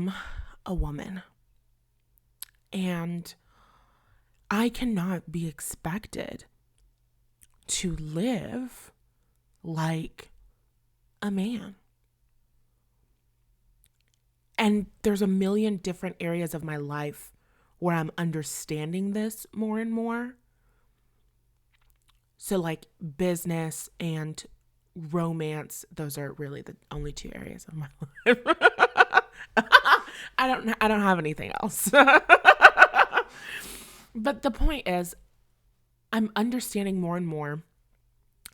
am a woman, and I cannot be expected to live like a man. And there's a million different areas of my life where I'm understanding this more and more. So like business and romance, those are really the only two areas of my life. I don't have anything else. But the point is, I'm understanding more and more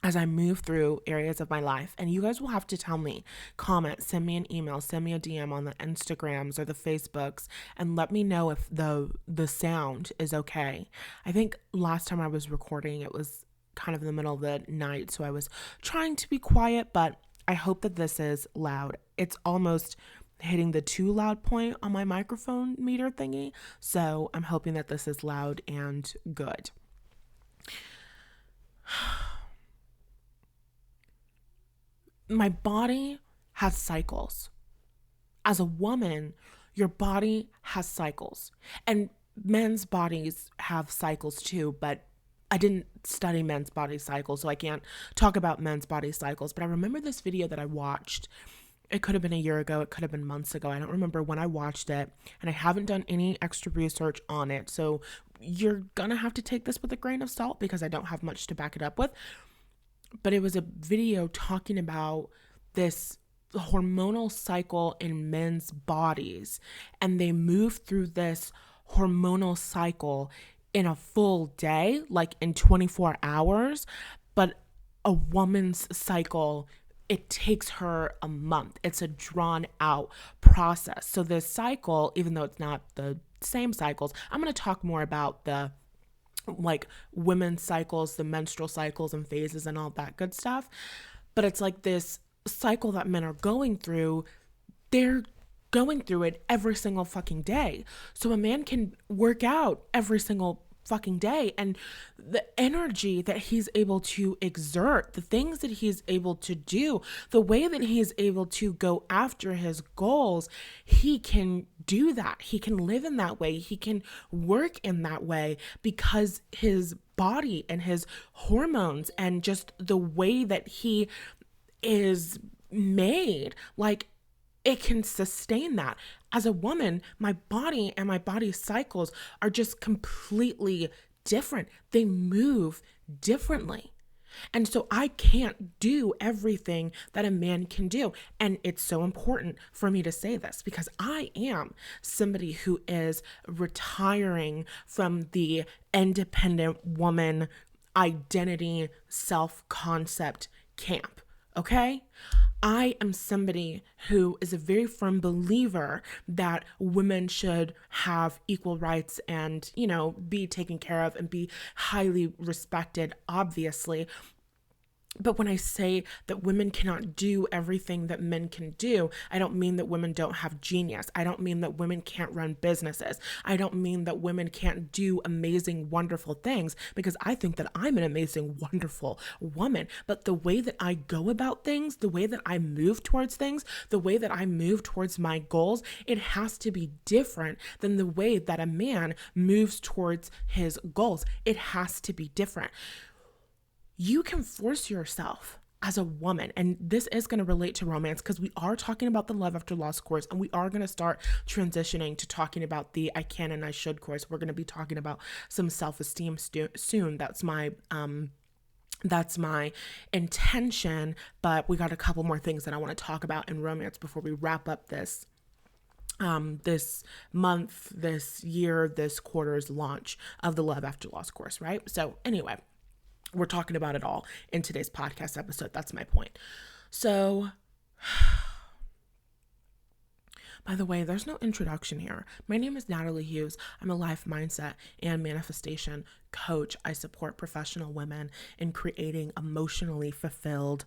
as I move through areas of my life. And you guys will have to tell me, comment, send me an email, send me a DM on the Instagrams or the Facebooks, and let me know if the sound is okay. I think last time I was recording, it was kind of in the middle of the night, so I was trying to be quiet, but I hope that this is loud. It's almost hitting the too loud point on my microphone meter thingy, so I'm hoping that this is loud and good. My body has cycles. As a woman, your body has cycles. And men's bodies have cycles too, but I didn't study men's body cycles, so I can't talk about men's body cycles. But I remember this video that I watched. It could have been a year ago. It could have been months ago. I don't remember when I watched it, and I haven't done any extra research on it. So you're going to have to take this with a grain of salt because I don't have much to back it up with. But it was a video talking about this hormonal cycle in men's bodies, and they move through this hormonal cycle in a full day, like in 24 hours. But a woman's cycle, it takes her a month. It's a drawn out process. So this cycle, even though it's not the same cycles, I'm going to talk more about the like women's cycles, the menstrual cycles and phases and all that good stuff. But it's like this cycle that men are going through. They're going through it every single fucking day. So a man can work out every single fucking day, and the energy that he's able to exert, the things that he's able to do, the way that he is able to go after his goals, he can do that. He can live in that way. He can work in that way because his body and his hormones and just the way that he is made, like, it can sustain that. As a woman, my body and my body cycles are just completely different. They move differently. And so I can't do everything that a man can do. And it's so important for me to say this because I am somebody who is retiring from the independent woman identity self-concept camp. Okay? I am somebody who is a very firm believer that women should have equal rights and, be taken care of and be highly respected, obviously. But when I say that women cannot do everything that men can do, I don't mean that women don't have genius. I don't mean that women can't run businesses. I don't mean that women can't do amazing, wonderful things, because I think that I'm an amazing, wonderful woman. But the way that I go about things, the way that I move towards things, the way that I move towards my goals, it has to be different than the way that a man moves towards his goals. It has to be different. You can force yourself as a woman, and this is going to relate to romance because we are talking about the Love After Loss course, and we are going to start transitioning to talking about the I Can and I Should course. We're going to be talking about some self-esteem soon. That's my intention, but we got a couple more things that I want to talk about in romance before we wrap up this month, this year, this quarter's launch of the Love After Loss course, right? So anyway, we're talking about it all in today's podcast episode. That's my point. So, by the way, there's no introduction here. My name is Natalie Hughes. I'm a life mindset and manifestation coach. I support professional women in creating emotionally fulfilled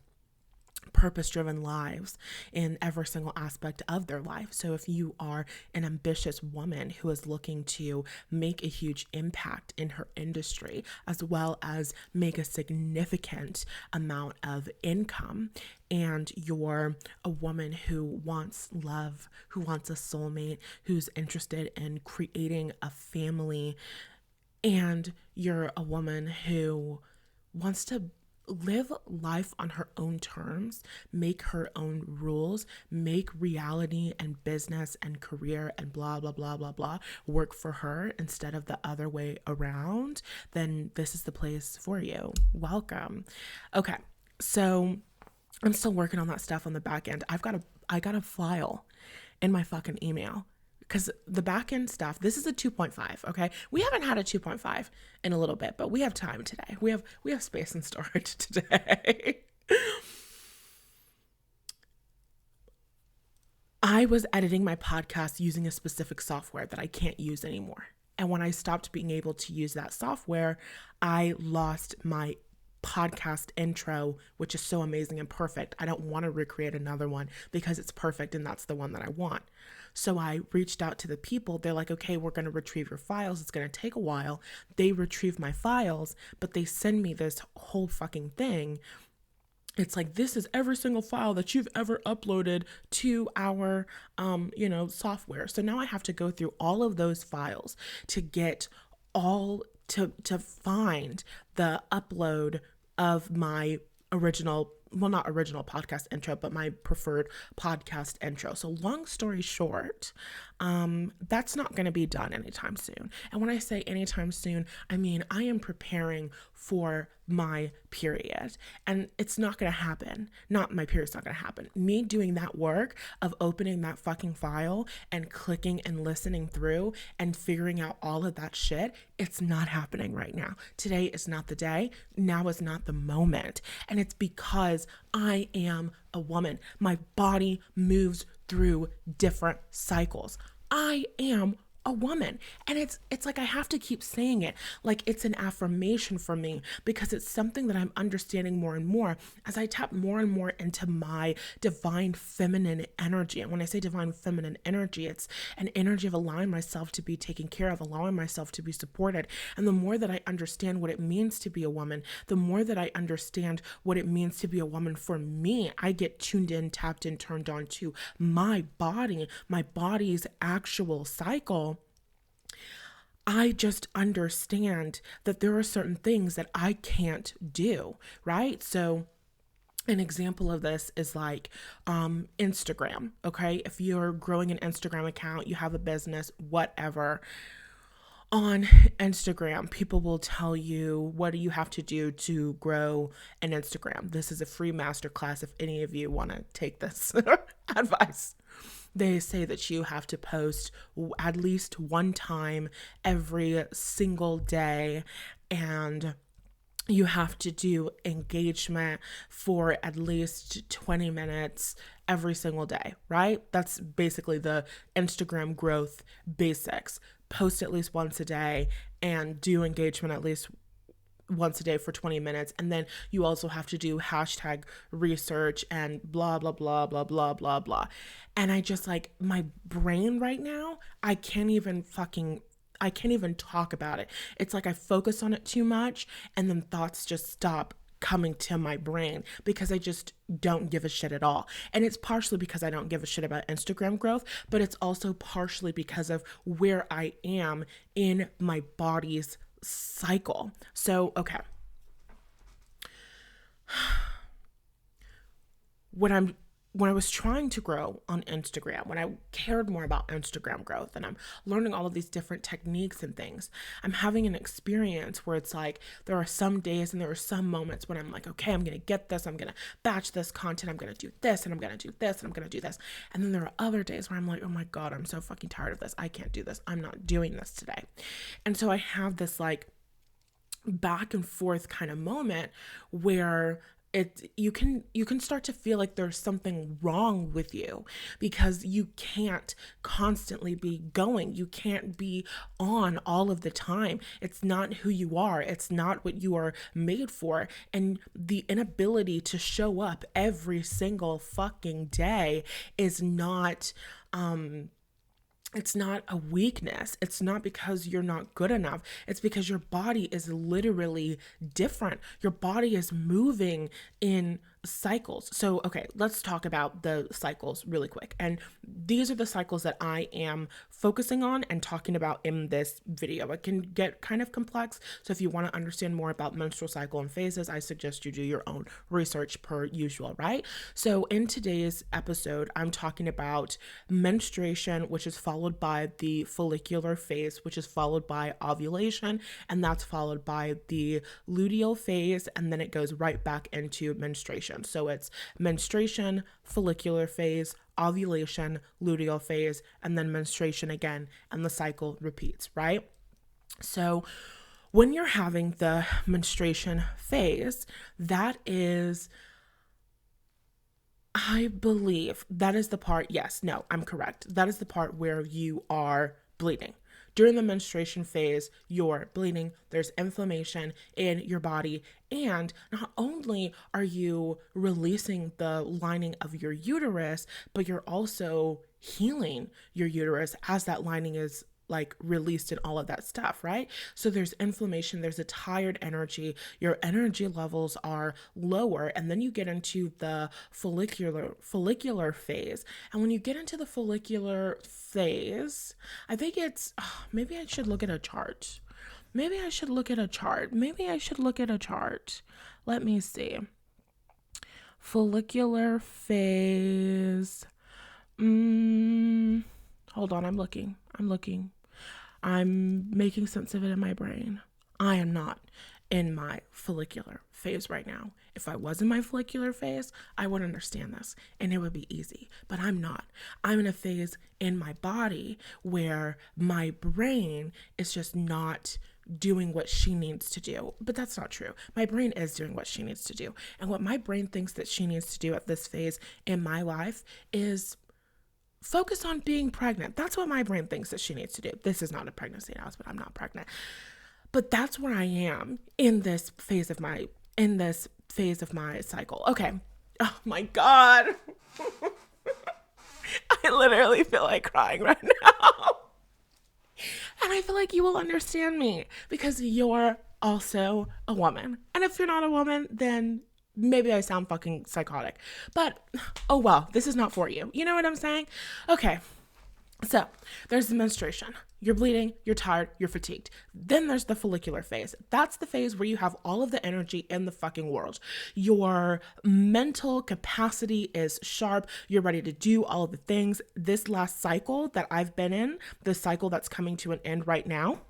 purpose-driven lives in every single aspect of their life. So if you are an ambitious woman who is looking to make a huge impact in her industry, as well as make a significant amount of income, and you're a woman who wants love, who wants a soulmate, who's interested in creating a family, and you're a woman who wants to live life on her own terms, make her own rules, make reality and business and career and blah, blah, blah, blah, blah work for her instead of the other way around, then this is the place for you. Welcome. Okay, so I'm still working on that stuff on the back end. I got a file in my fucking email because the back end stuff, this is a 2.5, okay? We haven't had a 2.5 in a little bit, but we have time today. We have space and storage today. I was editing my podcast using a specific software that I can't use anymore. And when I stopped being able to use that software, I lost my podcast intro, which is so amazing and perfect. I don't want to recreate another one because it's perfect and that's the one that I want. So I reached out to the people. They're like, okay, we're going to retrieve your files. It's going to take a while. They retrieve my files, but they send me this whole fucking thing. It's like, this is every single file that you've ever uploaded to our, software. So now I have to go through all of those files to get all to find the upload of my original, well, not original podcast intro, but my preferred podcast intro. So long story short, that's not going to be done anytime soon. And when I say anytime soon, I mean, I am preparing for my period, and it's not going to happen. Not my period's not going to happen. Me doing that work of opening that fucking file and clicking and listening through and figuring out all of that shit, it's not happening right now. Today is not the day. Now is not the moment. And it's because I am a woman. My body moves through different cycles. I am a woman. And it's like I have to keep saying it like it's an affirmation for me, because it's something that I'm understanding more and more as I tap more and more into my divine feminine energy. And when I say divine feminine energy, it's an energy of allowing myself to be taken care of, allowing myself to be supported. And the more that I understand what it means to be a woman, the more that I understand what it means to be a woman for me, I get tuned in, tapped in, turned on to my body, my body's actual cycle. I just understand that there are certain things that I can't do, right? So an example of this is like Instagram, okay? If you're growing an Instagram account, you have a business, whatever, on Instagram, people will tell you, what do you have to do to grow an Instagram? This is a free masterclass if any of you want to take this advice. They say that you have to post at least one time every single day, and you have to do engagement for at least 20 minutes every single day, right? That's basically the Instagram growth basics. Post at least once a day and do engagement at least once a day for 20 minutes. And then you also have to do hashtag research and blah, blah, blah, blah, blah, blah, blah. And I just like, my brain right now, I can't even talk about it. It's like I focus on it too much and then thoughts just stop coming to my brain because I just don't give a shit at all. And it's partially because I don't give a shit about Instagram growth, but it's also partially because of where I am in my body's cycle. So, okay. When I was trying to grow on Instagram, when I cared more about Instagram growth and I'm learning all of these different techniques and things, I'm having an experience where it's like there are some days and there are some moments when I'm like, okay, I'm going to get this, I'm going to batch this content, I'm going to do this, and I'm going to do this, and I'm going to do this. And then there are other days where I'm like, oh my God, I'm so fucking tired of this. I can't do this. I'm not doing this today. And so I have this like back and forth kind of moment where you can start to feel like there's something wrong with you because you can't constantly be going. You can't be on all of the time. It's not who you are. It's not what you are made for. And the inability to show up every single fucking day is not it's not a weakness. It's not because you're not good enough. It's because your body is literally different. Your body is moving in cycles. So, okay, let's talk about the cycles really quick. And these are the cycles that I am focusing on and talking about in this video. It can get kind of complex. So if you want to understand more about menstrual cycle and phases, I suggest you do your own research per usual, right? So in today's episode, I'm talking about menstruation, which is followed by the follicular phase, which is followed by ovulation, and that's followed by the luteal phase, and then it goes right back into menstruation. So it's menstruation, follicular phase, ovulation, luteal phase, and then menstruation again, and the cycle repeats, right? So when you're having the menstruation phase, that is, I believe that is the part, yes, no, I'm correct. That is the part where you are bleeding. During the menstruation phase, you're bleeding, there's inflammation in your body, and not only are you releasing the lining of your uterus, but you're also healing your uterus as that lining is like released and all of that stuff, right? So there's inflammation, there's a tired energy, your energy levels are lower, and then you get into the follicular phase. And when you get into the follicular phase, I think it's maybe I should look at a chart. Maybe I should look at a chart. Let me see. Follicular phase. Hold on, I'm looking. I'm making sense of it in my brain. I am not in my follicular phase right now. If I was in my follicular phase, I would understand this and it would be easy, but I'm not. I'm in a phase in my body where my brain is just not doing what she needs to do. But that's not true. My brain is doing what she needs to do. And what my brain thinks that she needs to do at this phase in my life is focus on being pregnant. That's what my brain thinks that she needs to do. This is not a pregnancy announcement. I'm not pregnant. But that's where I am in this phase of my cycle. Okay. Oh my God. I literally feel like crying right now. And I feel like you will understand me because you're also a woman. And if you're not a woman, then maybe I sound fucking psychotic, but oh well, this is not for you. You know what I'm saying? Okay. So there's the menstruation. You're bleeding, you're tired, you're fatigued. Then there's the follicular phase. That's the phase where you have all of the energy in the fucking world. Your mental capacity is sharp. You're ready to do all of the things. This last cycle that I've been in, the cycle that's coming to an end right now,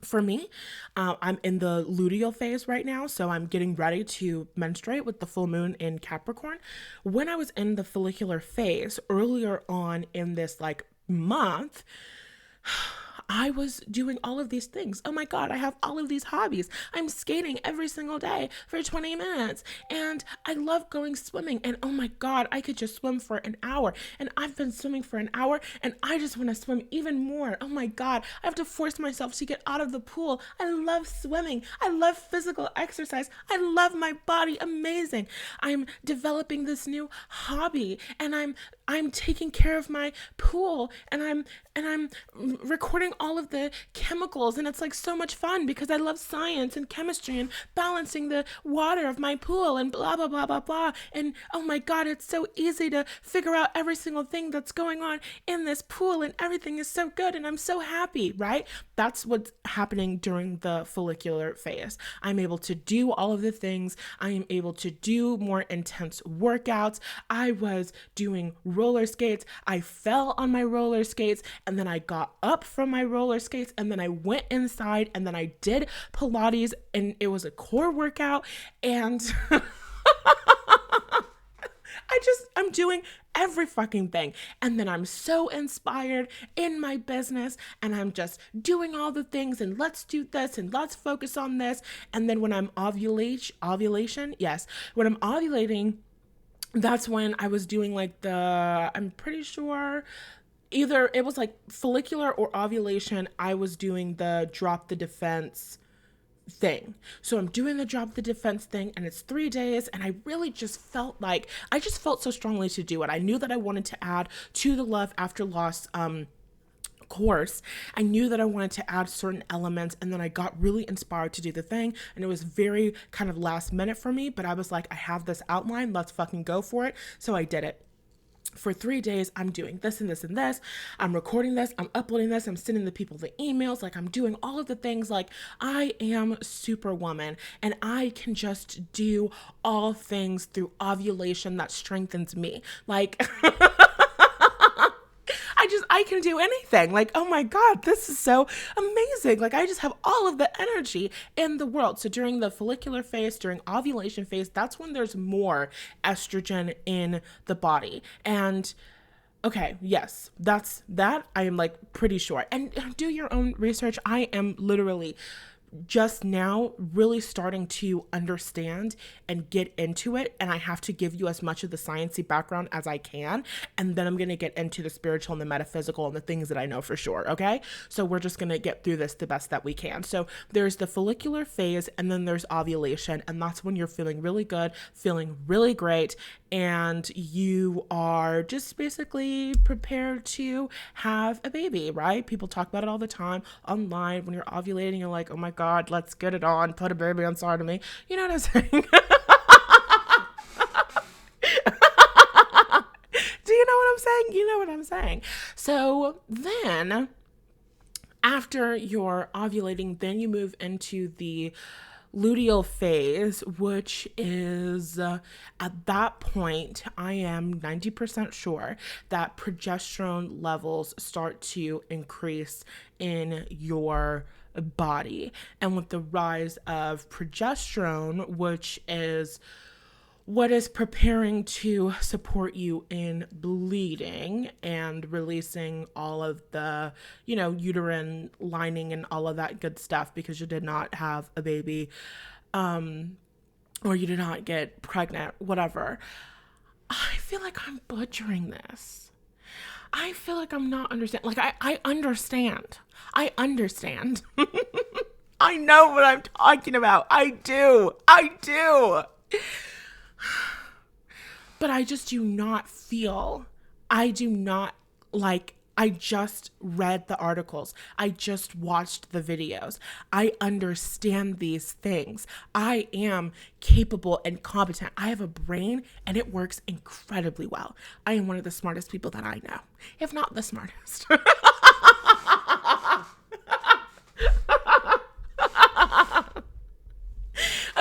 for me, I'm in the luteal phase right now, so I'm getting ready to menstruate with the full moon in Capricorn. When I was in the follicular phase earlier on in this like month, I was doing all of these things. Oh my God, I have all of these hobbies. I'm skating every single day for 20 minutes. And I love going swimming. And oh my God, I could just swim for an hour. And I've been swimming for an hour and I just want to swim even more. Oh my God, I have to force myself to get out of the pool. I love swimming. I love physical exercise. I love my body. Amazing. I'm developing this new hobby and I'm taking care of my pool and I'm recording all of the chemicals, and it's like so much fun because I love science and chemistry and balancing the water of my pool and blah blah blah blah blah. And oh my God, it's so easy to figure out every single thing that's going on in this pool, and everything is so good and I'm so happy, right? That's what's happening during the follicular phase. I'm able to do all of the things. I am able to do more intense workouts. I was doing roller skates. I fell on my roller skates and then I got up from my roller skates and then I went inside and then I did Pilates, and it was a core workout, and I'm doing every fucking thing. And then I'm so inspired in my business and I'm just doing all the things and let's do this and let's focus on this. And then when I'm ovulation, yes, when I'm ovulating, that's when I was doing like I'm pretty sure either it was like follicular or ovulation. I was doing the drop the defense thing. So I'm doing the drop the defense thing and it's 3 days and I really just felt like I just felt so strongly to do it. I knew that I wanted to add to the Love After Loss course. I knew that I wanted to add certain elements and then I got really inspired to do the thing and it was very kind of last minute for me, but I was like, I have this outline, let's fucking go for it. So I did it. For 3 days, I'm doing this and this and this. I'm recording this. I'm uploading this. I'm sending the people the emails. Like I'm doing all of the things. Like I am Superwoman and I can just do all things through ovulation that strengthens me. Like I can do anything. Like, oh my God, this is so amazing. Like I just have all of the energy in the world. So during the follicular phase, during ovulation phase, that's when there's more estrogen in the body. And okay, yes, that's that. I am like pretty sure. And do your own research. I am literally just now really starting to understand and get into it, and I have to give you as much of the sciencey background as I can, and then I'm going to get into the spiritual and the metaphysical and the things that I know for sure. Okay, so we're just going to get through this the best that we can. So there's the follicular phase and then there's ovulation, and that's when you're feeling really good, feeling really great, and you are just basically prepared to have a baby, right? People talk about it all the time online. When you're ovulating, you're like, oh my God, let's get it on, put a baby inside of me. You know what I'm saying? Do you know what I'm saying? You know what I'm saying. So then after you're ovulating, then you move into the luteal phase, which is at that point, I am 90% sure that progesterone levels start to increase in your body. And with the rise of progesterone, which is what is preparing to support you in bleeding and releasing all of the, uterine lining and all of that good stuff because you did not have a baby, or you did not get pregnant, whatever. I feel like I'm butchering this. I feel like I'm not understanding. Like, I understand. I understand. I know what I'm talking about. I do. But I just do not feel, I do not like, I just read the articles. I just watched the videos. I understand these things. I am capable and competent. I have a brain and it works incredibly well. I am one of the smartest people that I know, if not the smartest.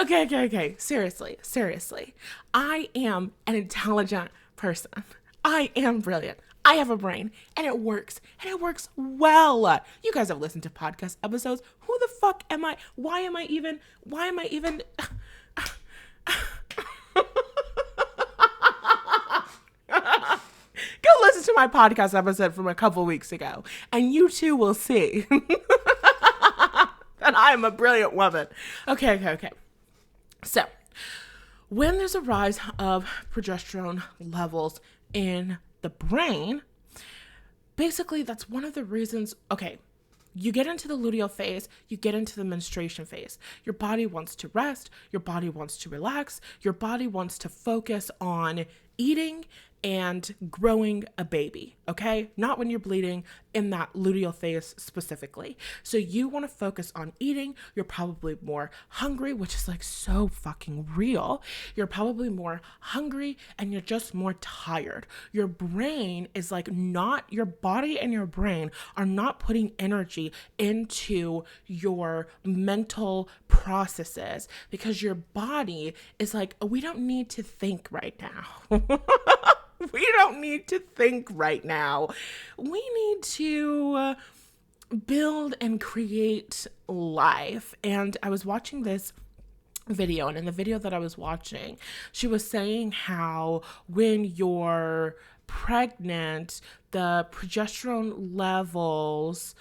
Okay. Seriously. I am an intelligent person. I am brilliant. I have a brain and it works well. You guys have listened to podcast episodes. Who the fuck am I? Why am I even Go listen to my podcast episode from a couple weeks ago and you too will see that I am a brilliant woman. Okay. So, when there's a rise of progesterone levels in the brain, basically that's one of the reasons, okay, you get into the luteal phase, you get into the menstruation phase. Your body wants to rest, your body wants to relax, your body wants to focus on eating and growing a baby, okay? Not when you're bleeding, in that luteal phase specifically. So you want to focus on eating. You're probably more hungry, which is like so fucking real. You're probably more hungry and you're just more tired. Your brain is like not, your body and your brain are not putting energy into your mental processes because your body is like, we don't need to think right now. We don't need to think right now. We need to build and create life. And I was watching this video, and in the video that I was watching, she was saying how when you're pregnant, the progesterone levels,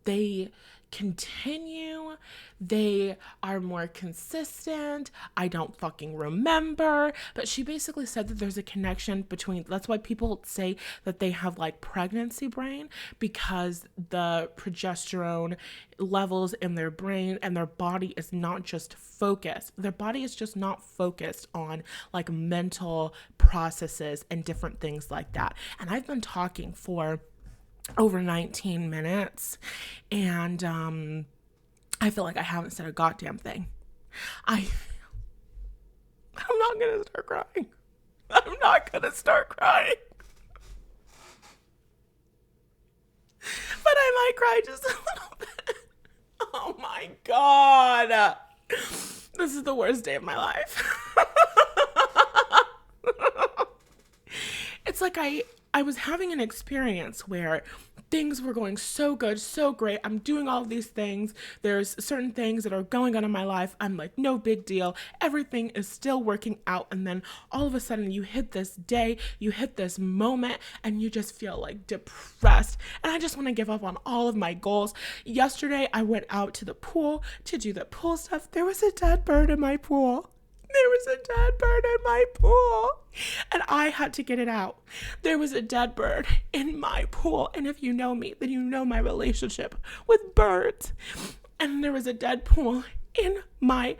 they continue, they are more consistent. I don't fucking remember, but she basically said that there's a connection between, that's why people say that they have like pregnancy brain, because the progesterone levels in their brain and their body is not just focused. Their body is just not focused on like mental processes and different things like that. And I've been talking for over 19 minutes, and I feel like I haven't said a goddamn thing. I'm not gonna start crying. I'm not gonna start crying. But I might cry just a little bit. Oh my God. This is the worst day of my life. It's like I was having an experience where things were going so good, so great. I'm doing all of these things. There's certain things that are going on in my life. I'm like, no big deal. Everything is still working out. And then all of a sudden you hit this day, you hit this moment, and you just feel like depressed. And I just want to give up on all of my goals. Yesterday, I went out to the pool to do the pool stuff. There was a dead bird in my pool. There was a dead bird in my pool, and I had to get it out. There was a dead bird in my pool, and if you know me, then you know my relationship with birds. And there was a dead bird in my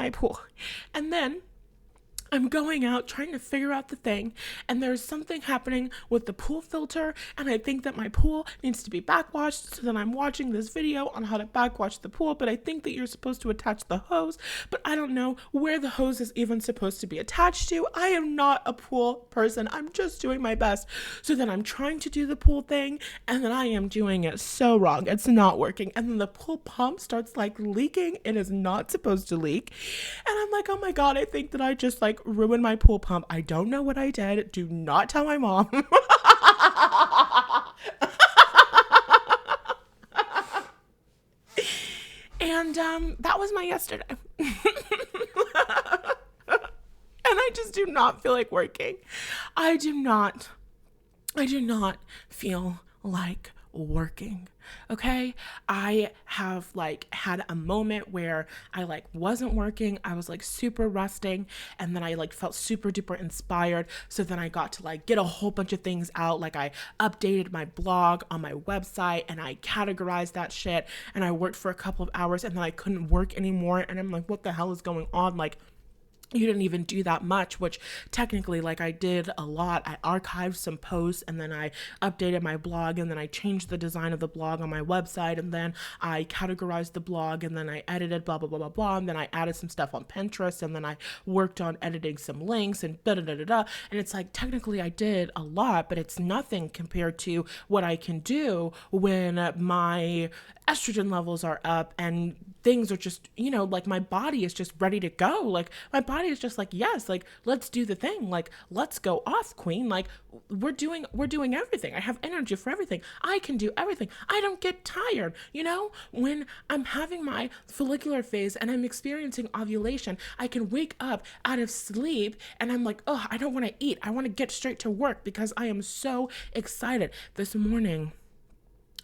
pool. And then I'm going out trying to figure out the thing, and there's something happening with the pool filter, and I think that my pool needs to be backwashed. So then I'm watching this video on how to backwash the pool, but I think that you're supposed to attach the hose, but I don't know where the hose is even supposed to be attached to. I am not a pool person. I'm just doing my best. So then I'm trying to do the pool thing, and then I am doing it so wrong. It's not working. And then the pool pump starts like leaking. It is not supposed to leak. And I'm like, oh my God, I think that I just like ruined my pool pump. I don't know what I did. Do not tell my mom. And that was my yesterday. And I just do not feel like working. I do not feel like working. Okay, I have like had a moment where I like wasn't working. I was like super resting, and then I like felt super duper inspired. So then I got to like get a whole bunch of things out. Like I updated my blog on my website, and I categorized that shit, and I worked for a couple of hours, and then I couldn't work anymore. And I'm like, what the hell is going on? Like, you didn't even do that much, which technically, like, I did a lot. I archived some posts, and then I updated my blog, and then I changed the design of the blog on my website, and then I categorized the blog, and then I edited blah, blah, blah, blah, blah, and then I added some stuff on Pinterest, and then I worked on editing some links, and da, da, da, da, da. And it's like, technically I did a lot, but it's nothing compared to what I can do when my estrogen levels are up and things are just, you know, like my body is just ready to go. Like my body is just like, yes, like let's do the thing. Like let's go off, queen. Like we're doing everything. I have energy for everything. I can do everything. I don't get tired. You know, when I'm having my follicular phase and I'm experiencing ovulation, I can wake up out of sleep and I'm like, oh, I don't want to eat. I want to get straight to work because I am so excited. This morning,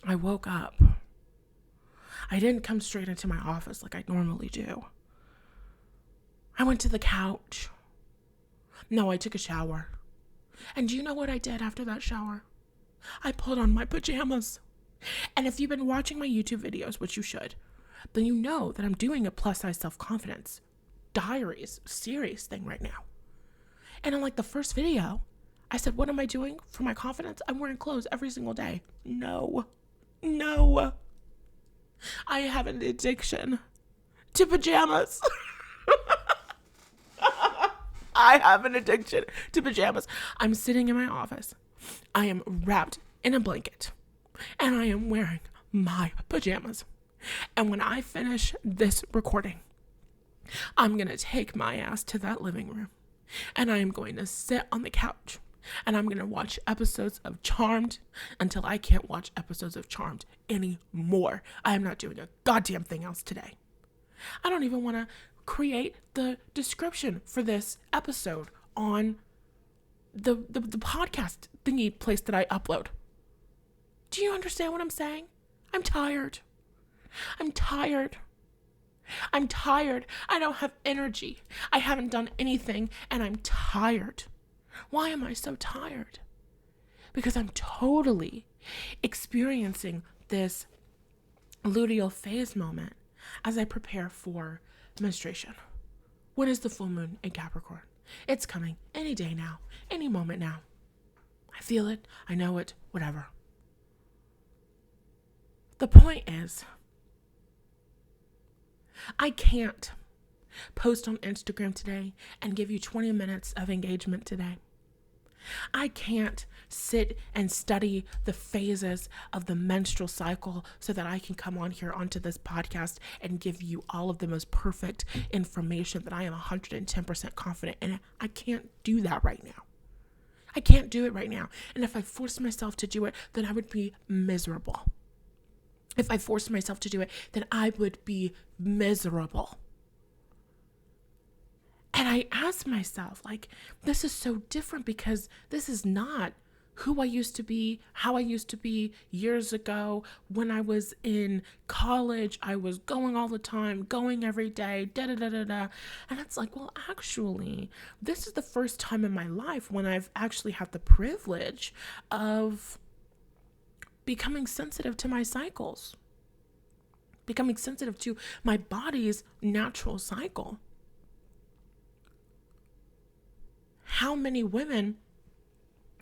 I woke up. I didn't come straight into my office like I normally do. I went to the couch. No, I took a shower. And do you know what I did after that shower? I put on my pajamas. And if you've been watching my YouTube videos, which you should, then you know that I'm doing a plus size self-confidence diaries series thing right now. And in like the first video, I said, what am I doing for my confidence? I'm wearing clothes every single day. No. I have an addiction to pajamas. I have an addiction to pajamas. I'm sitting in my office. I am wrapped in a blanket. And I am wearing my pajamas. And when I finish this recording, I'm going to take my ass to that living room. And I am going to sit on the couch. And I'm going to watch episodes of Charmed until I can't watch episodes of Charmed anymore. I am not doing a goddamn thing else today. I don't even want to create the description for this episode on the podcast thingy place that I upload. Do you understand what I'm saying? I'm tired. I'm tired. I'm tired. I don't have energy. I haven't done anything and I'm tired. Why am I so tired? Because I'm totally experiencing this luteal phase moment as I prepare for menstruation. When is the full moon in Capricorn? It's coming any day now, any moment now. I feel it. I know it. Whatever. The point is, I can't post on Instagram today and give you 20 minutes of engagement today. I can't sit and study the phases of the menstrual cycle so that I can come on here onto this podcast and give you all of the most perfect information that I am 110% confident in. I can't do that right now. I can't do it right now. And if I forced myself to do it, then I would be miserable. If I forced myself to do it, then I would be miserable. And I asked myself, like, this is so different because this is not who I used to be, how I used to be years ago. When I was in college, I was going all the time, going every day, da-da-da-da-da. And it's like, well, actually, this is the first time in my life when I've actually had the privilege of becoming sensitive to my cycles, becoming sensitive to my body's natural cycle. How many women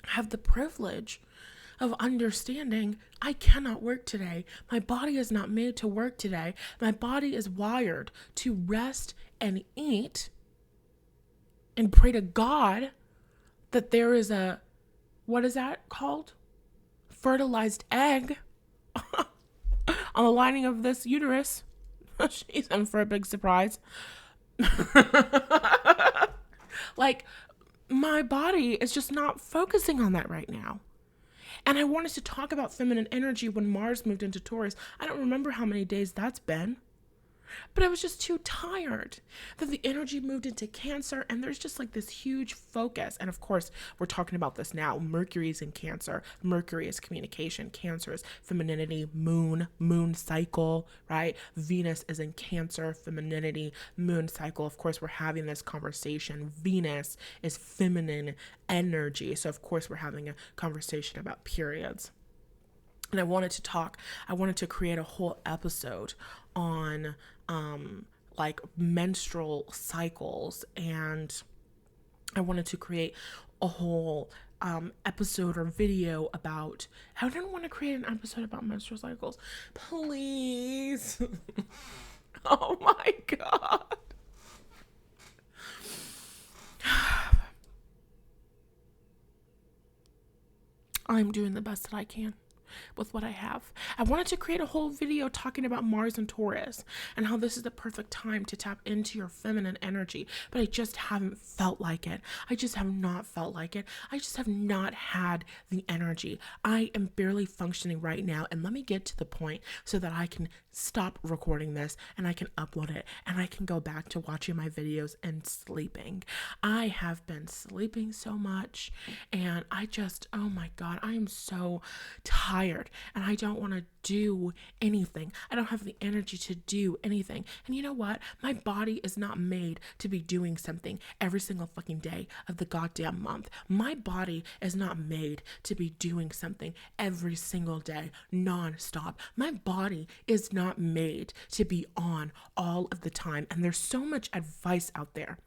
have the privilege of understanding I cannot work today. My body is not made to work today. My body is wired to rest and eat and pray to God that there is a, what is that called? Fertilized egg on the lining of this uterus. She's in for a big surprise. Like, my body is just not focusing on that right now. And I wanted to talk about feminine energy when Mars moved into Taurus. I don't remember how many days that's been. But I was just too tired. Then the energy moved into Cancer, and there's just like this huge focus. And of course, we're talking about this now. Mercury is in Cancer. Mercury is communication. Cancer is femininity, moon cycle, right? Venus is in Cancer, femininity, moon cycle. Of course, we're having this conversation. Venus is feminine energy. So of course, we're having a conversation about periods. And I wanted to create a whole episode on like menstrual cycles, and I wanted to create a whole episode or video about, I didn't want to create an episode about menstrual cycles. Please. Oh my God. I'm doing the best that I can with what I have. I wanted to create a whole video talking about Mars and Taurus and how this is the perfect time to tap into your feminine energy, but I just haven't felt like it. I just have not felt like it. I just have not had the energy. I am barely functioning right now, and let me get to the point so that I can stop recording this and I can upload it and I can go back to watching my videos and sleeping. I have been sleeping so much, and I just, oh my God, I am so tired and I don't want to do anything. I don't have the energy to do anything. And you know what? My body is not made to be doing something every single fucking day of the goddamn month. My body is not made to be doing something every single day, nonstop. My body is not made to be on all of the time. And there's so much advice out there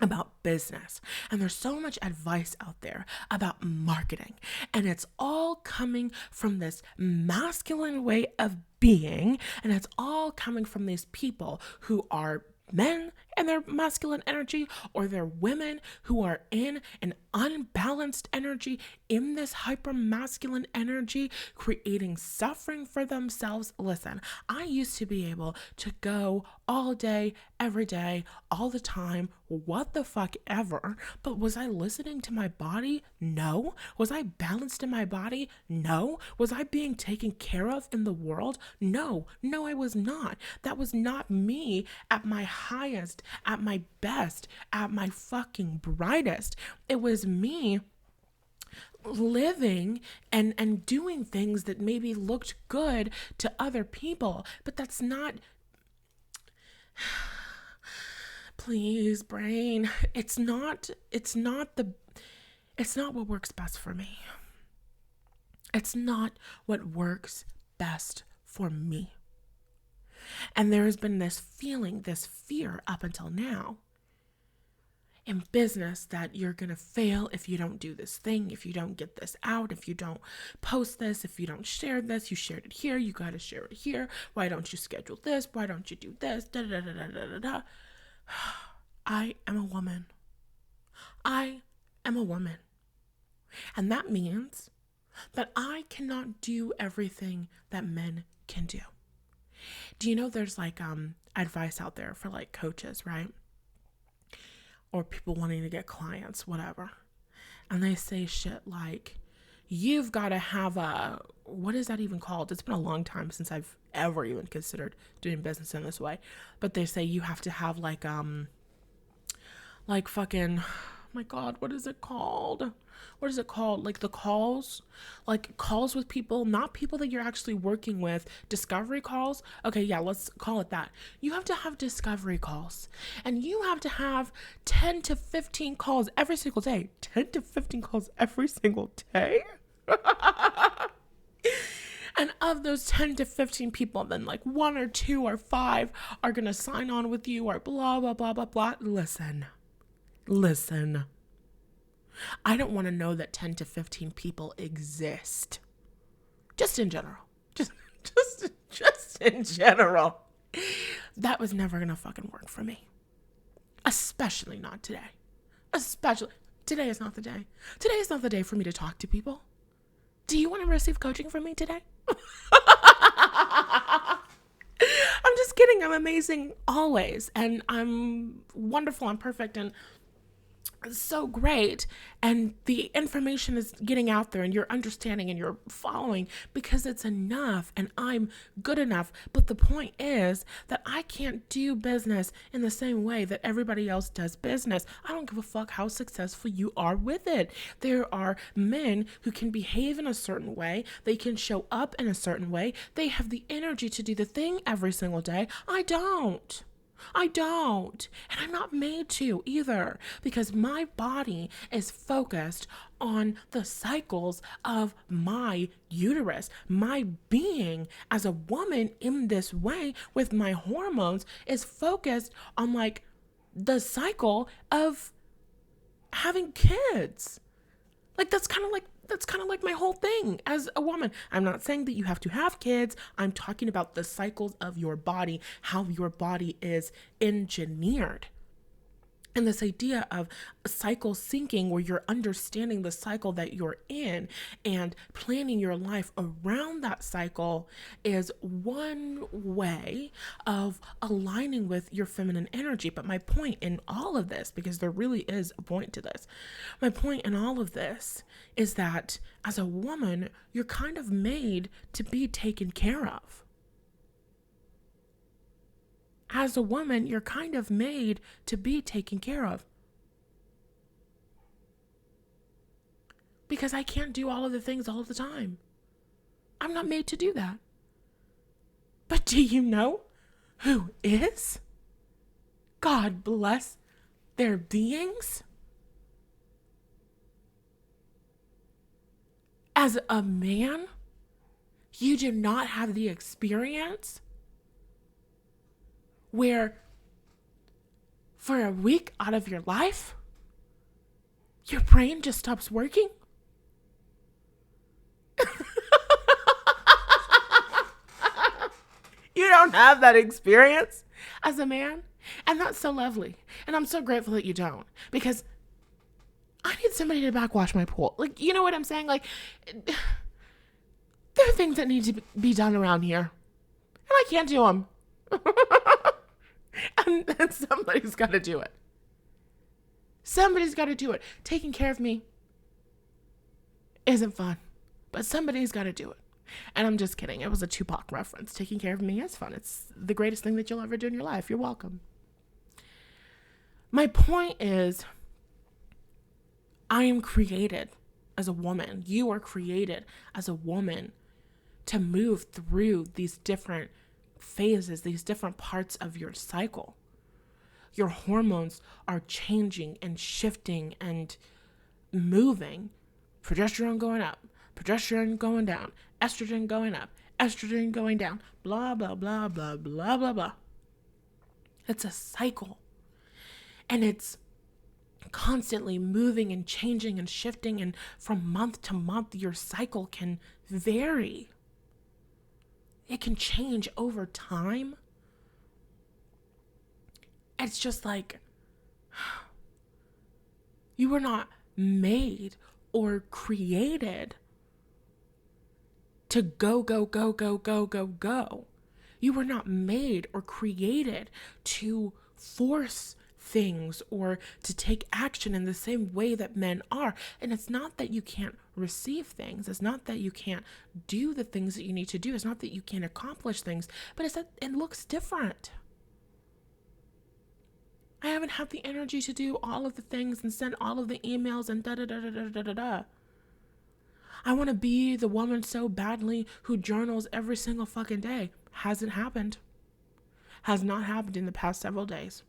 about business, and there's so much advice out there about marketing, and it's all coming from this masculine way of being, and it's all coming from these people who are men and their masculine energy, or they're women who are in an unbalanced energy, in this hyper masculine energy, creating suffering for themselves. Listen, I used to be able to go all day, every day, all the time, what the fuck ever. But was I listening to my body? No. Was I balanced in my body? No. Was I being taken care of in the world? No. No, I was not. That was not me at my highest, at my best, at my fucking brightest. It was me living and doing things that maybe looked good to other people, but that's not. Please, brain, it's not what works best for me. It's not what works best for me. And there has been this feeling, this fear up until now in business that you're going to fail if you don't do this thing, if you don't get this out, if you don't post this, if you don't share this. You shared it here, you got to share it here. Why don't you schedule this? Why don't you do this? Da, da, da, da, da, da, da. I am a woman. I am a woman. And that means that I cannot do everything that men can do. Do you know there's like advice out there for like coaches, right? Or people wanting to get clients, whatever. And they say shit like, you've got to have what is that even called? It's been a long time since I've ever even considered doing business in this way. But they say you have to have like fucking, oh my God, what is it called? What is it called? Like the calls, like calls with people, not people that you're actually working with, discovery calls. Okay, yeah, let's call it that. You have to have discovery calls, and you have to have 10 to 15 calls every single day. 10 to 15 calls every single day? And of those 10 to 15 people, then like 1 or 2 or 5 are going to sign on with you or blah, blah, blah, blah, blah. Listen. I don't want to know that 10 to 15 people exist. Just in general. Just in general. That was never going to fucking work for me. Especially not today. Today is not the day. Today is not the day for me to talk to people. Do you want to receive coaching from me today? I'm just kidding. I'm amazing always. And I'm wonderful. I'm perfect. And so great, and the information is getting out there and you're understanding and you're following because it's enough and I'm good enough. But the point is that I can't do business in the same way that everybody else does business. I don't give a fuck how successful you are with it. There are men who can behave in a certain way. They can show up in a certain way. They have the energy to do the thing every single day. I don't. And I'm not made to either, because my body is focused on the cycles of my uterus. My being as a woman in this way with my hormones is focused on like the cycle of having kids. Like that's kind of like my whole thing as a woman. I'm not saying that you have to have kids. I'm talking about the cycles of your body, how your body is engineered. And this idea of cycle syncing, where you're understanding the cycle that you're in and planning your life around that cycle, is one way of aligning with your feminine energy. But my point in all of this, because there really is a point to this, my point in all of this is that as a woman, you're kind of made to be taken care of. As a woman, you're kind of made to be taken care of. Because I can't do all of the things all of the time. I'm not made to do that. But do you know who is? God bless their beings. As a man, you do not have the experience where for a week out of your life, your brain just stops working. You don't have that experience as a man. And that's so lovely. And I'm so grateful that you don't, because I need somebody to backwash my pool. Like, you know what I'm saying? Like, there are things that need to be done around here, and I can't do them. And somebody's got to do it. Somebody's got to do it. Taking care of me isn't fun, but somebody's got to do it. And I'm just kidding. It was a Tupac reference. Taking care of me is fun. It's the greatest thing that you'll ever do in your life. You're welcome. My point is, I am created as a woman. You are created as a woman to move through these different phases, these different parts of your cycle. Your hormones are changing and shifting and moving. Progesterone going up, progesterone going down, estrogen going up, estrogen going down, blah, blah, blah, blah, blah, blah, blah. It's a cycle. And it's constantly moving and changing and shifting. And from month to month, your cycle can vary. It can change over time. It's just like, you were not made or created to go, go, go, go, go, go, go. You were not made or created to force things or to take action in the same way that men are. And it's not that you can't receive things. It's not that you can't do the things that you need to do. It's not that you can't accomplish things, but it's that it looks different. I haven't had the energy to do all of the things and send all of the emails and da-da-da-da-da-da-da. I want to be the woman so badly who journals every single fucking day. Hasn't happened. Has not happened in the past several days.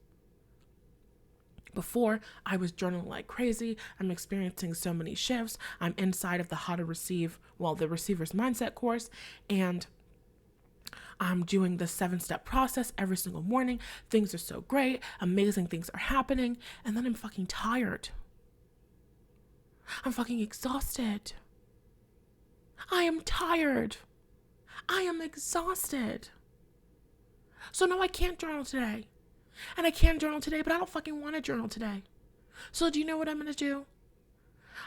Before, I was journaling like crazy. I'm experiencing so many shifts. I'm inside of the How to Receive, the Receiver's Mindset course, and I'm doing the 7-step process every single morning. Things are so great. Amazing things are happening. And then I'm fucking tired. I'm fucking exhausted. I am tired. I am exhausted. So no, I can't journal today. And I can journal today, but I don't fucking want to journal today. So do you know what I'm going to do?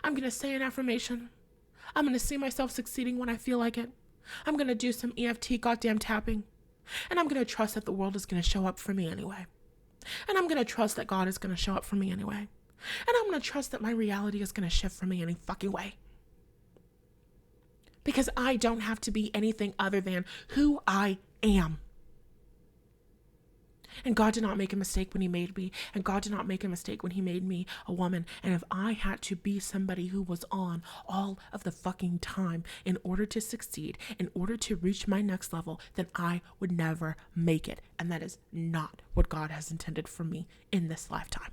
I'm going to say an affirmation. I'm going to see myself succeeding when I feel like it. I'm going to do some EFT goddamn tapping. And I'm going to trust that the world is going to show up for me anyway. And I'm going to trust that God is going to show up for me anyway. And I'm going to trust that my reality is going to shift for me any fucking way. Because I don't have to be anything other than who I am. And God did not make a mistake when he made me. And God did not make a mistake when he made me a woman. And if I had to be somebody who was on all of the fucking time in order to succeed, in order to reach my next level, then I would never make it. And that is not what God has intended for me in this lifetime.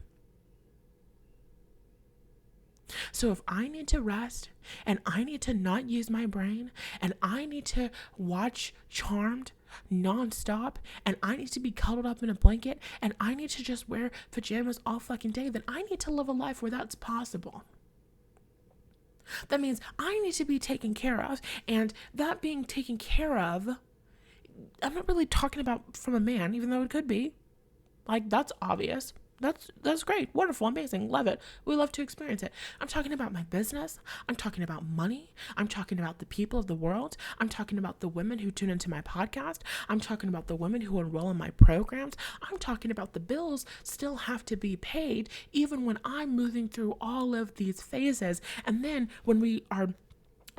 So if I need to rest and I need to not use my brain and I need to watch Charmed nonstop and I need to be cuddled up in a blanket and I need to just wear pajamas all fucking day, then I need to live a life where that's possible. That means I need to be taken care of, and that being taken care of, I'm not really talking about from a man, even though it could be. Like, that's obvious. That's great, wonderful, amazing, love it. We love to experience it. I'm talking about my business. I'm talking about money. I'm talking about the people of the world. I'm talking about the women who tune into my podcast. I'm talking about the women who enroll in my programs. I'm talking about the bills still have to be paid even when I'm moving through all of these phases. And then when we are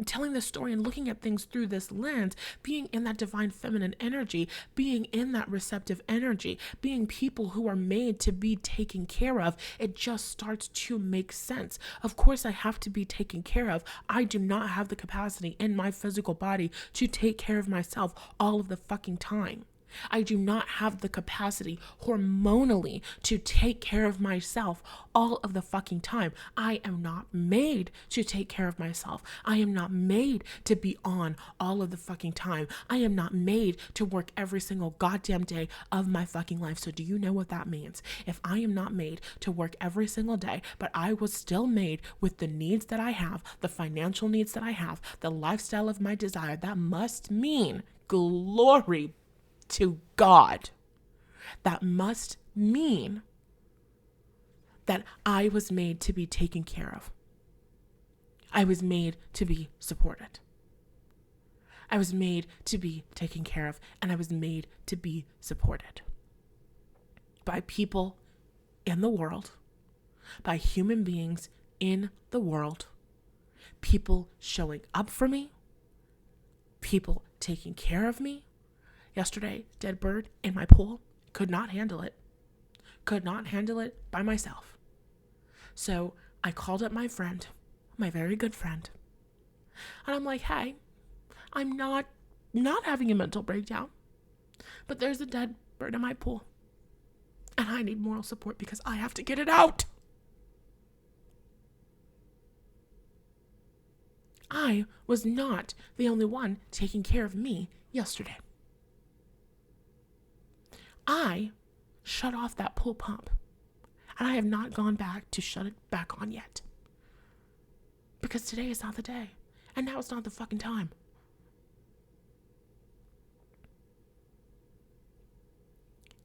telling the story and looking at things through this lens, being in that divine feminine energy, being in that receptive energy, being people who are made to be taken care of, it just starts to make sense. Of course, I have to be taken care of. I do not have the capacity in my physical body to take care of myself all of the fucking time. I do not have the capacity hormonally to take care of myself all of the fucking time. I am not made to take care of myself. I am not made to be on all of the fucking time. I am not made to work every single goddamn day of my fucking life. So do you know what that means? If I am not made to work every single day, but I was still made with the needs that I have, the financial needs that I have, the lifestyle of my desire, that must mean glory to God. That must mean that I was made to be taken care of. I was made to be supported. I was made to be taken care of, and I was made to be supported by people in the world, by human beings in the world, people showing up for me, people taking care of me. Yesterday, dead bird in my pool, could not handle it by myself. So I called up my friend, my very good friend, and I'm like, hey, I'm not having a mental breakdown, but there's a dead bird in my pool, and I need moral support because I have to get it out. I was not the only one taking care of me yesterday. I shut off that pool pump, and I have not gone back to shut it back on yet. Because today is not the day, and now it's not the fucking time.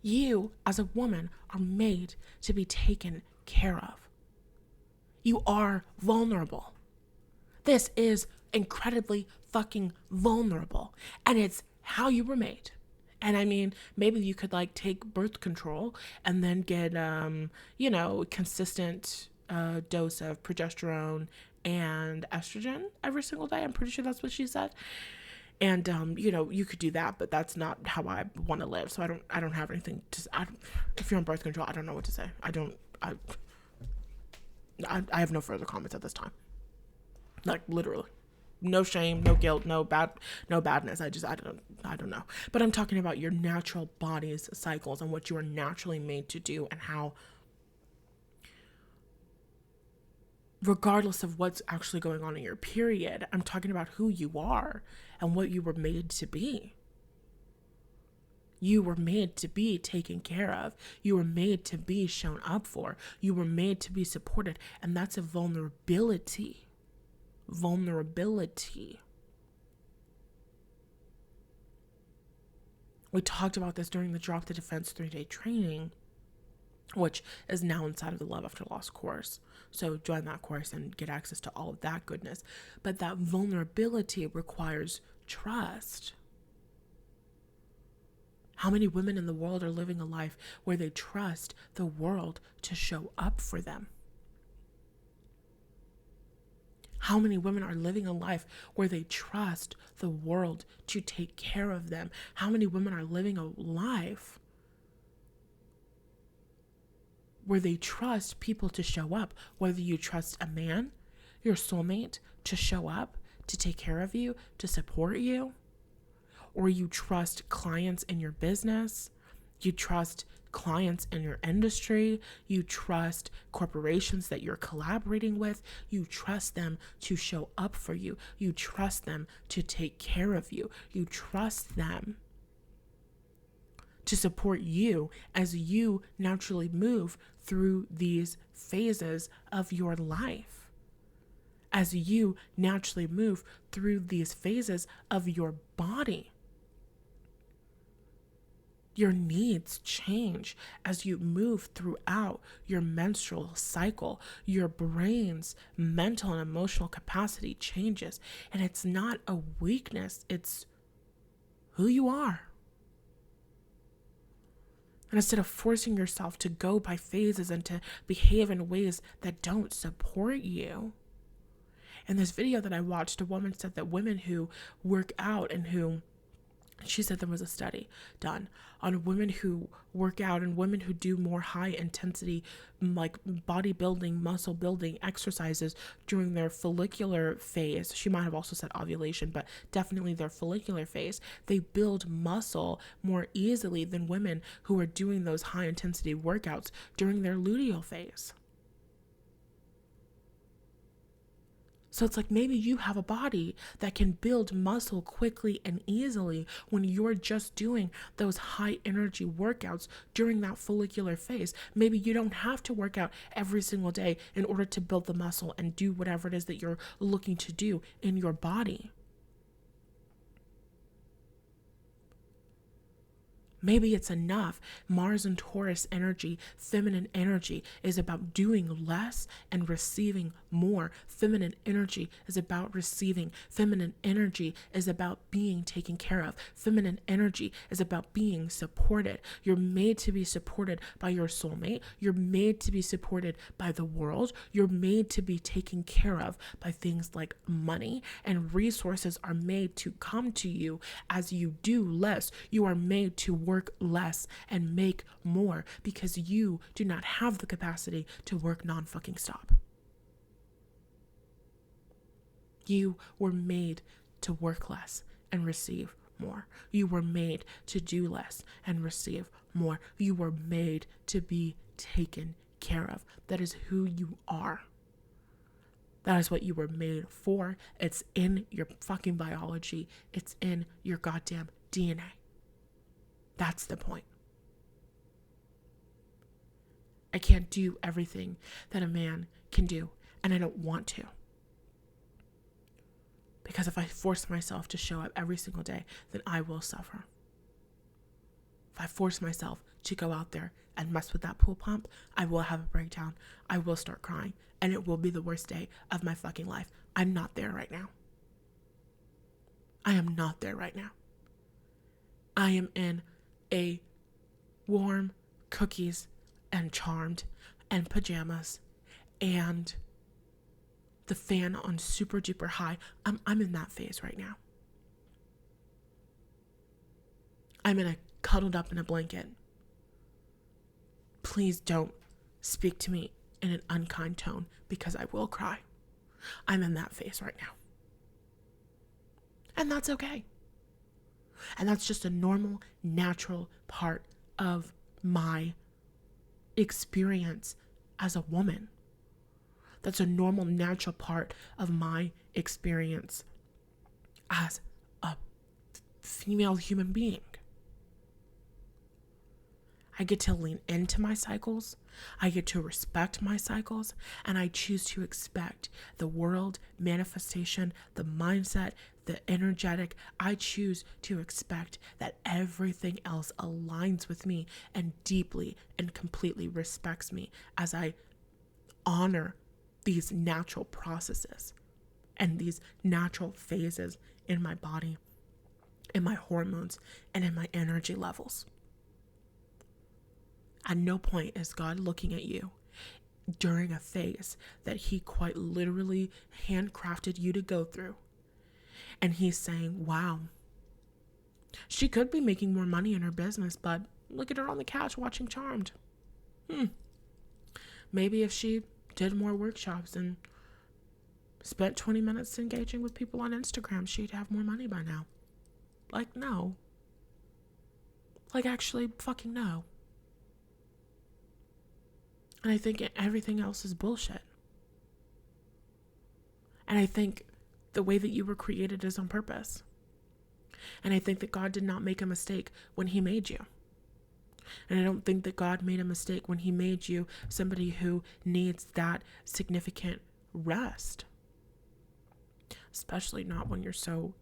You, as a woman, are made to be taken care of. You are vulnerable. This is incredibly fucking vulnerable, and it's how you were made. And I mean, maybe you could like take birth control and then get, consistent dose of progesterone and estrogen every single day. I'm pretty sure that's what she said. And, you could do that, but that's not how I want to live. So I don't have anything to, if you're on birth control, I don't know what to say. I have no further comments at this time. Like literally. No shame, no guilt, no badness. I don't know. But I'm talking about your natural body's cycles and what you are naturally made to do, and how, regardless of what's actually going on in your period, I'm talking about who you are and what you were made to be. You were made to be taken care of. You were made to be shown up for. You were made to be supported. And that's a vulnerability. We talked about this during the Drop the Defense 3-day training, which is now inside of the Love After Loss course. So join that course and get access to all of that goodness. But that vulnerability requires trust. How many women in the world are living a life where they trust the world to show up for them? How many women are living a life where they trust the world to take care of them? How many women are living a life where they trust people to show up? Whether you trust a man, your soulmate, to show up, to take care of you, to support you, or you trust clients in your business, you trust clients in your industry, you trust corporations that you're collaborating with, you trust them to show up for you, you trust them to take care of you, you trust them to support you as you naturally move through these phases of your life, as you naturally move through these phases of your body. Your needs change as you move throughout your menstrual cycle. Your brain's mental and emotional capacity changes. And it's not a weakness, it's who you are. And instead of forcing yourself to go by phases and to behave in ways that don't support you. In this video that I watched, a woman said that women who work out and who, she said there was a study done on women who work out and women who do more high intensity, like bodybuilding, muscle building exercises during their follicular phase. She might have also said ovulation, but definitely their follicular phase. They build muscle more easily than women who are doing those high intensity workouts during their luteal phase. So it's like maybe you have a body that can build muscle quickly and easily when you're just doing those high energy workouts during that follicular phase. Maybe you don't have to work out every single day in order to build the muscle and do whatever it is that you're looking to do in your body. Maybe it's enough. Mars and Taurus energy, feminine energy, is about doing less and receiving more. Feminine energy is about receiving. Feminine energy is about being taken care of. Feminine energy is about being supported. You're made to be supported by your soulmate. You're made to be supported by the world. You're made to be taken care of by things like money, and resources are made to come to you as you do less. You are made to work less and make more because you do not have the capacity to work non-fucking stop. You were made to work less and receive more. You were made to do less and receive more. You were made to be taken care of. That is who you are. That is what you were made for. It's in your fucking biology. It's in your goddamn DNA. That's the point. I can't do everything that a man can do, and I don't want to. Because if I force myself to show up every single day, then I will suffer. If I force myself to go out there and mess with that pool pump, I will have a breakdown. I will start crying, and it will be the worst day of my fucking life. I'm not there right now. I am not there right now. I am in a warm cookies and Charmed and pajamas and the fan on super duper high. I'm in that phase right now. I'm cuddled up in a blanket. Please don't speak to me in an unkind tone because I will cry. I'm in that phase right now. And that's okay. And that's just a normal, natural part of my experience as a woman. That's a normal, natural part of my experience as a female human being. I get to lean into my cycles. I get to respect my cycles, and I choose to expect the world, manifestation, the mindset, the energetic. I choose to expect that everything else aligns with me and deeply and completely respects me as I honor these natural processes and these natural phases in my body, in my hormones, and in my energy levels. At no point is God looking at you during a phase that he quite literally handcrafted you to go through. And he's saying, wow, she could be making more money in her business, but look at her on the couch watching Charmed. Maybe if she did more workshops and spent 20 minutes engaging with people on Instagram, she'd have more money by now. Like, no. Like, actually, fucking no. And I think everything else is bullshit. And I think the way that you were created is on purpose. And I think that God did not make a mistake when he made you. And I don't think that God made a mistake when he made you somebody who needs that significant rest. Especially not when you're so,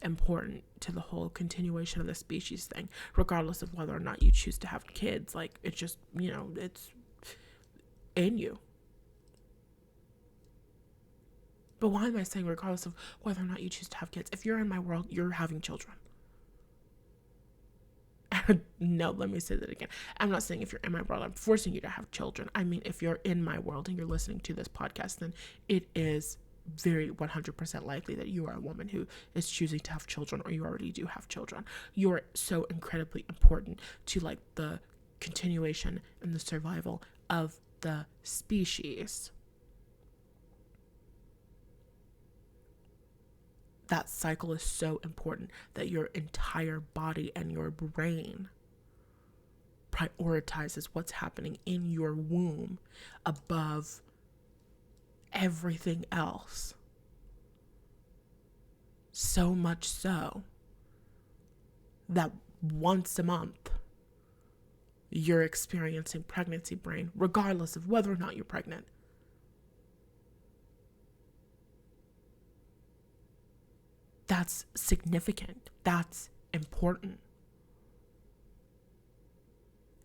important to the whole continuation of the species thing, regardless of whether or not you choose to have kids. Like, it's just, it's in you. But why am I saying regardless of whether or not you choose to have kids? If you're in my world, you're having children. No, let me say that again. I'm not saying if you're in my world, I'm forcing you to have children. I mean, if you're in my world and you're listening to this podcast, then it is very 100% likely that you are a woman who is choosing to have children, or you already do have children. You're so incredibly important to the continuation and the survival of the species. That cycle is so important that your entire body and your brain prioritizes what's happening in your womb above everything else. So much so that once a month, you're experiencing pregnancy brain, regardless of whether or not you're pregnant. That's significant. That's important.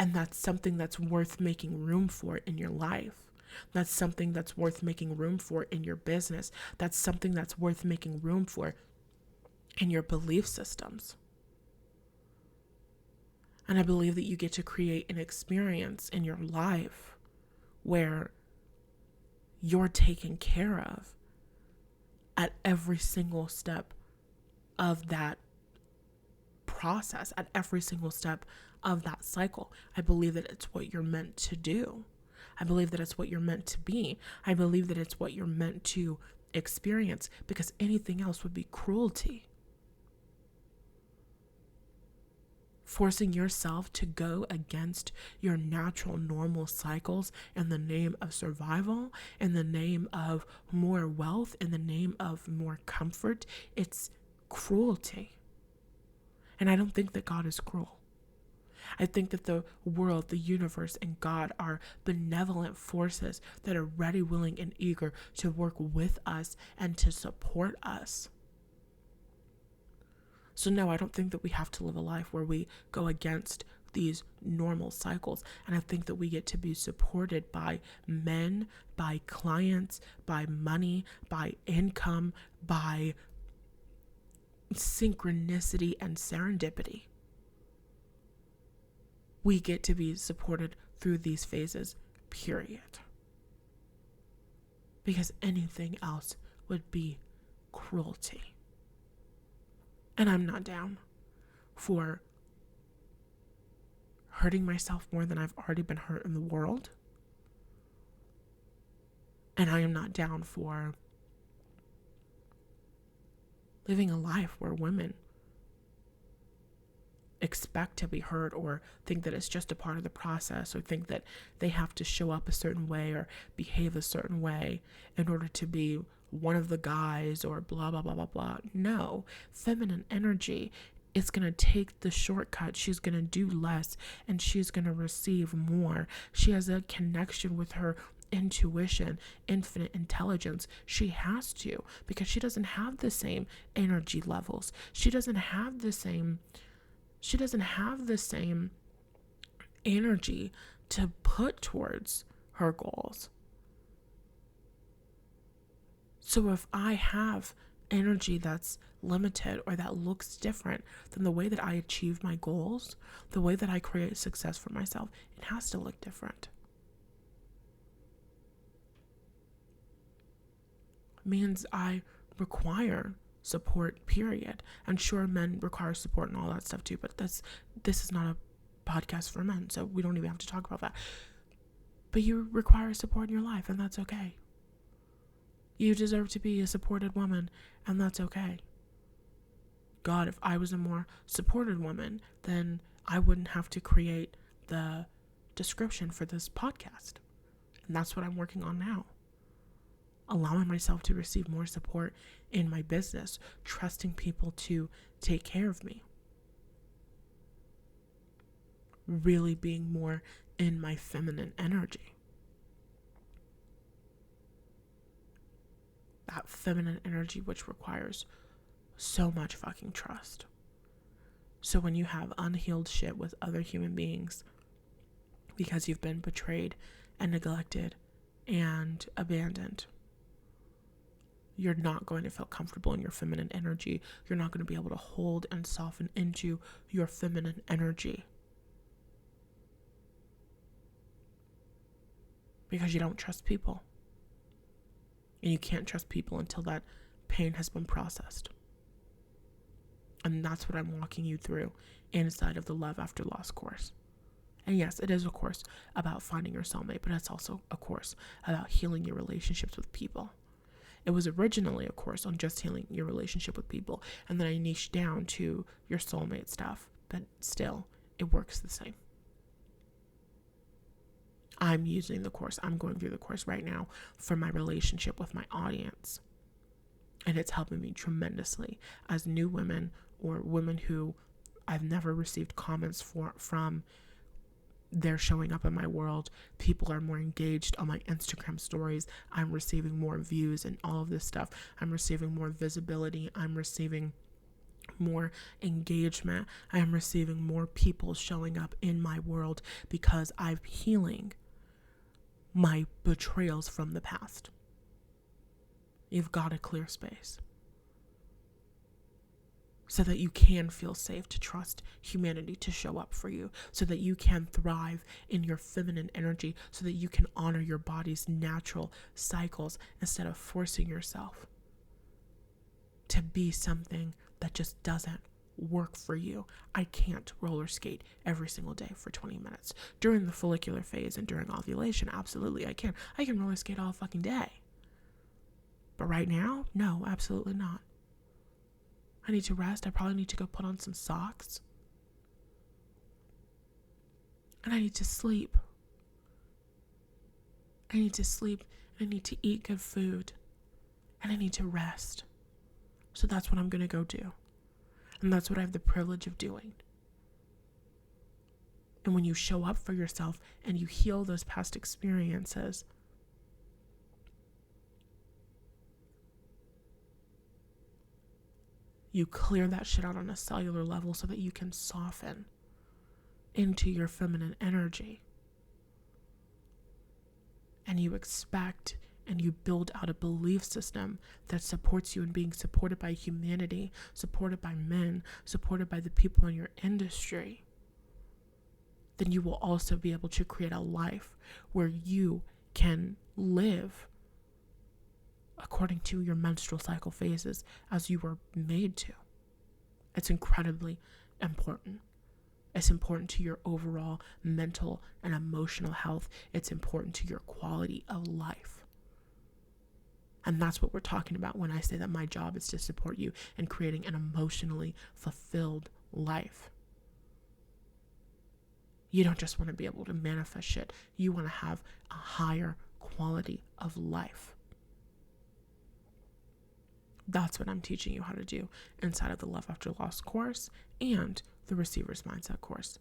And that's something that's worth making room for in your life. That's something that's worth making room for in your business. That's something that's worth making room for in your belief systems. And I believe that you get to create an experience in your life where you're taken care of at every single step of that process, at every single step of that cycle. I believe that it's what you're meant to do. I believe that it's what you're meant to be. I believe that it's what you're meant to experience, because anything else would be cruelty. Forcing yourself to go against your natural, normal cycles in the name of survival, in the name of more wealth, in the name of more comfort, it's cruelty. And I don't think that God is cruel. I think that the world, the universe, and God are benevolent forces that are ready, willing, and eager to work with us and to support us. So no, I don't think that we have to live a life where we go against these normal cycles. And I think that we get to be supported by men, by clients, by money, by income, by synchronicity and serendipity. We get to be supported through these phases, period. Because anything else would be cruelty. And I'm not down for hurting myself more than I've already been hurt in the world. And I am not down for living a life where women expect to be hurt, or think that it's just a part of the process, or think that they have to show up a certain way or behave a certain way in order to be one of the guys, or blah, blah, blah, blah, blah. No, feminine energy is going to take the shortcut. She's going to do less and she's going to receive more. She has a connection with her intuition, infinite intelligence. She has to, because she doesn't have the same energy levels. She doesn't have the same energy to put towards her goals. So if I have energy that's limited or that looks different than the way that I achieve my goals, the way that I create success for myself, it has to look different. It means I require support, period. And sure, men require support and all that stuff too, but this is not a podcast for men, so we don't even have to talk about that. But you require support in your life, and that's okay. You deserve to be a supported woman, and that's okay. God, if I was a more supported woman, then I wouldn't have to create the description for this podcast. And that's what I'm working on now. Allowing myself to receive more support in my business, trusting people to take care of me. Really being more in my feminine energy. That feminine energy which requires so much fucking trust. So when you have unhealed shit with other human beings because you've been betrayed and neglected and abandoned, you're not going to feel comfortable in your feminine energy. You're not going to be able to hold and soften into your feminine energy. Because you don't trust people. And you can't trust people until that pain has been processed. And that's what I'm walking you through inside of the Love After Loss course. And yes, it is a course about finding your soulmate, but it's also a course about healing your relationships with people. It was originally a course on just healing your relationship with people, and then I niched down to your soulmate stuff, but still, it works the same. I'm using the course, I'm going through the course right now for my relationship with my audience. And it's helping me tremendously as new women, or women who I've never received comments from. They're showing up in my world. People are more engaged on my Instagram stories. I'm receiving more views and all of this stuff. I'm receiving more visibility. I'm receiving more engagement. I am receiving more people showing up in my world because I'm healing my betrayals from the past. You've got to clear space so that you can feel safe to trust humanity to show up for you, so that you can thrive in your feminine energy, so that you can honor your body's natural cycles instead of forcing yourself to be something that just doesn't work for you. I can't roller skate every single day for 20 minutes. During the follicular phase and during ovulation, absolutely I can. I can roller skate all fucking day. But right now, no, absolutely not. I need to rest. I probably need to go put on some socks. And I need to sleep. I need to sleep. And I need to eat good food. And I need to rest. So that's what I'm going to go do. And that's what I have the privilege of doing. And when you show up for yourself and you heal those past experiences, you clear that shit out on a cellular level so that you can soften into your feminine energy. And you expect and you build out a belief system that supports you in being supported by humanity, supported by men, supported by the people in your industry. Then you will also be able to create a life where you can live according to your menstrual cycle phases as you were made to. It's incredibly important. It's important to your overall mental and emotional health. It's important to your quality of life. And that's what we're talking about when I say that my job is to support you in creating an emotionally fulfilled life. You don't just want to be able to manifest shit. You want to have a higher quality of life. That's what I'm teaching you how to do inside of the Love After Loss course and the Receiver's Mindset course.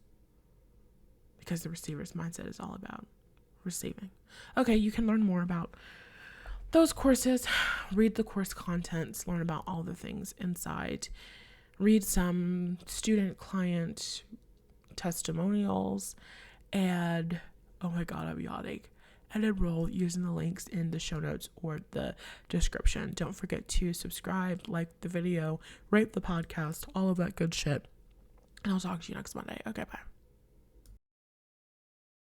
Because the Receiver's Mindset is all about receiving. Okay, you can learn more about those courses, read the course contents, learn about all the things inside, read some student client testimonials, and oh my god, I'm yawning, and enroll using the links in the show notes or the description. Don't forget to subscribe, like the video, rate the podcast, all of that good shit. And I'll talk to you next Monday. Okay, bye.